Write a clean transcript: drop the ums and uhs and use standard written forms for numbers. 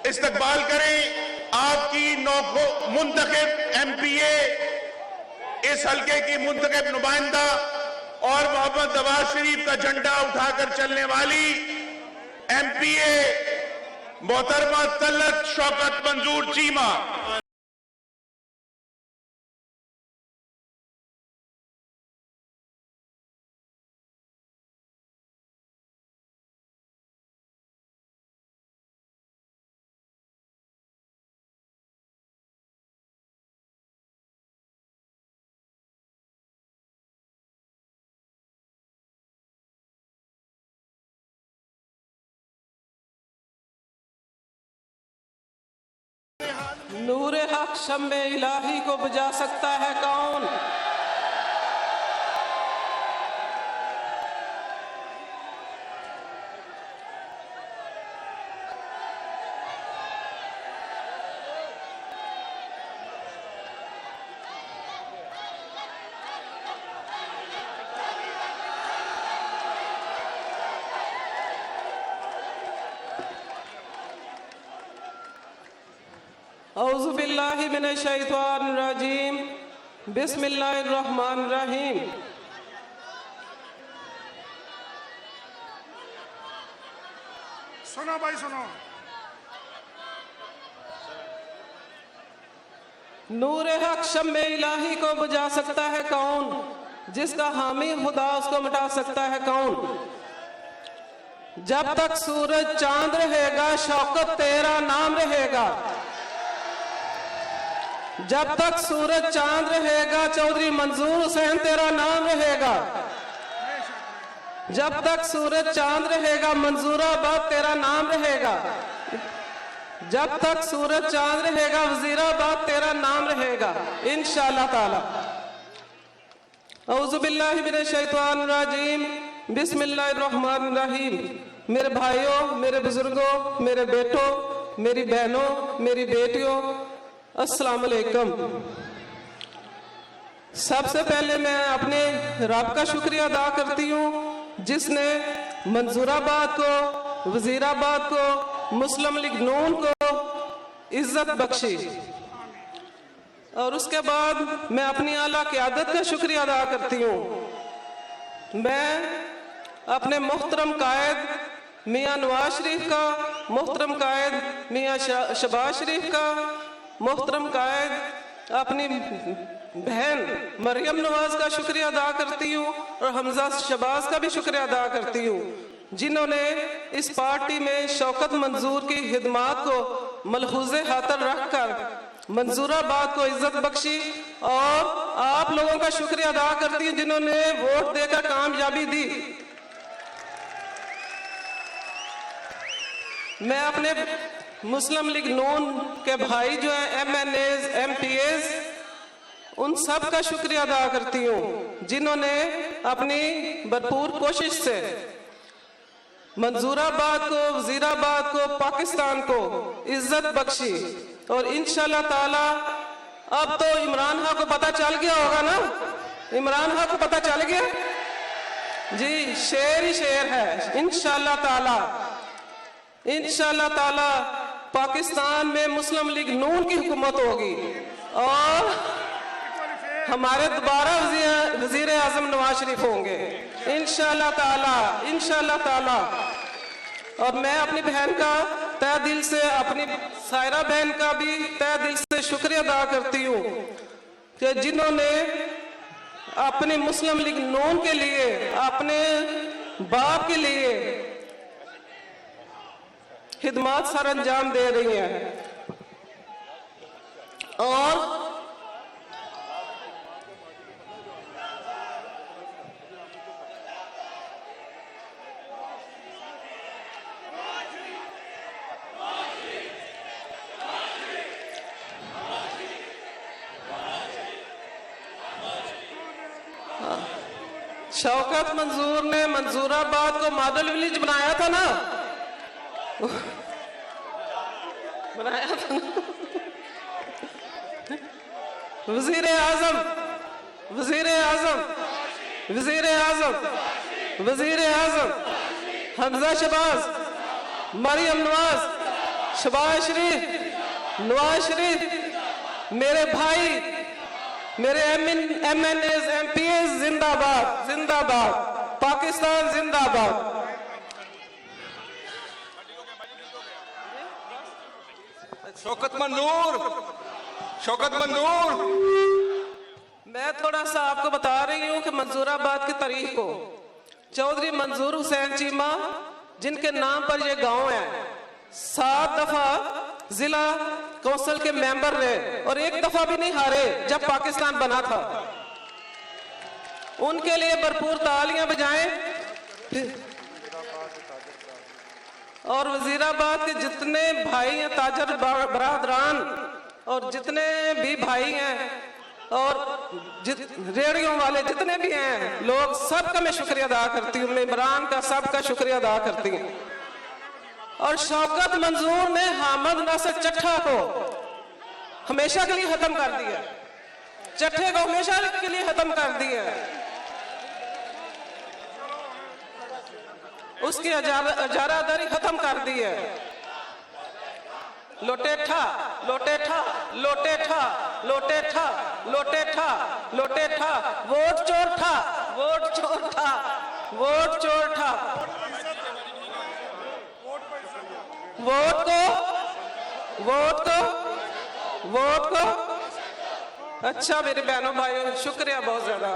इस्तकबाल करें आपकी मुंतखब एमपीए, इस हल्के की मुंतखब नुमाइंदा और मोहम्मद नवाज शरीफ का झंडा उठाकर चलने वाली एमपीए मोहतरमा तलत शौकत मंजूर चीमा। नूरे हक शम्मे इलाही को बुझा सकता है कौन? औज़ु बिल्लाहि मिनश शैतानिर रजीम, बिस्मिल्लाहिर रहमानिर रहीम। सुनो भाई सुनो। नूरे हक शम्मे इलाही को बुझा सकता है कौन? जिसका हामी खुदा उसको मिटा सकता है कौन? जब तक सूरज चांद रहेगा शौकत तेरा नाम रहेगा। जब तक सूरज चांद रहेगा चौधरी मंजूर हुसैन तेरा नाम रहेगा। जब तक सूरज चांद रहेगा मंजूराबाद तेरा नाम रहेगा। जब तक सूरज चांद रहेगा वजीराबाद तेरा नाम रहेगा इंशाअल्लाह ताला। औज़ु बिल्लाहि मिनश शैतानिर रजीम, बिस्मिल्लाहिर रहमानिर रहीम। मेरे भाइयों, मेरे बुजुर्गों, मेरे बेटों, मेरी बहनों, मेरी बेटियों, अस्सलाम वालेकुम। सबसे पहले मैं अपने रब का शुक्रिया अदा करती हूँ जिसने मंजूराबाद को, वजीराबाद को, मुस्लिम लीग नून को इज्जत बख्शी। और उसके बाद मैं अपनी आला क़यादत का शुक्रिया अदा करती हूँ। मैं अपने मुहतरम कायद मियाँ नवाज शरीफ का, मुहतरम कायद मियाँ शहबाज शरीफ का, मुहतरम कायद अपनी बहन मरियम नवाज का शुक्रिया अदा करती हूँ और हमजा शहबाज का भी शुक्रिया अदा करती हूँ जिन्होंने इस पार्टी में शौकत मंजूर की खिदमात को मलहूज़े खातर रखकर मंजूराबाद को इज्जत बख्शी। और आप लोगों का शुक्रिया अदा करती हूँ जिन्होंने वोट देकर कामयाबी दी। मैं अपने मुस्लिम लीग नून के भाई जो है MNAs, MPAs, उन सब का शुक्रिया अदा करती हूँ जिन्होंने अपनी भरपूर कोशिश से मंजूराबाद को, वजीराबाद को, पाकिस्तान को इज्जत बख्शी। और इंशाल्लाह ताला अब तो इमरान खान को पता चल गया होगा ना? इमरान खान को पता चल गया जी, शेर ही शेर है। इंशाल्लाह ताला, इंशाल्लाह ताला पाकिस्तान में मुस्लिम लीग नून की हुकूमत होगी और हमारे दोबारा वजीर आजम नवाज शरीफ होंगे इंशाल्लाह ताला, इंशाल्लाह ताला। और मैं अपनी बहन का तहे दिल से, अपनी सायरा बहन का भी तहे दिल से शुक्रिया अदा करती हूँ कि जिन्होंने अपने मुस्लिम लीग नून के लिए, अपने बाप के लिए खिदमत सर अंजाम दे रही हैं। और शौकत मंजूर ने मंजूराबाद को मॉडल विलेज बनाया था ना, बनाया था ना। वजीर आजम, वजीर आजम, वजीर आजम, वजीर आजम हमजा शहबाज, मरियम नवाज, शबाज शरीफ, नवाज शरीफ, मेरे भाई, मेरे MNAs, MPAs जिंदाबाद, जिंदाबाद, पाकिस्तान जिंदाबाद। शौकत मंजूर, शौकत मंजूर। मैं थोड़ा सा आपको बता रही हूँ कि मंजूराबाद की तारीख को चौधरी मंजूर हुसैन चीमा, जिनके नाम पर ये गांव है, 7 दफा जिला कौंसिल के मेंबर रहे और एक दफा भी नहीं हारे जब पाकिस्तान बना था। उनके लिए भरपूर तालियां बजाएं। और वजीराबाद के जितने भाई हैं, ताजर बरादरान और जितने भी भाई हैं और रेडियो वाले जितने भी हैं लोग, सबका मैं शुक्रिया अदा करती हूँ। इमरान का सबका शुक्रिया अदा करती हूँ। और शौकत मंजूर ने हामिद नासिर चट्ठा को हमेशा के लिए खत्म कर दिया, चट्ठे को हमेशा के लिए खत्म कर दिया। उसकी अजारादारी खत्म कर दी है। लोटेठा, लोटेठा, लोटेठा, लोटेठा, लोटेठा, लोटेठा, वोट चोर था, वोट चोर था, वोट चोर था। वोट को, वोट को, वोट को। अच्छा मेरे बहनों भाइयों, शुक्रिया बहुत ज्यादा।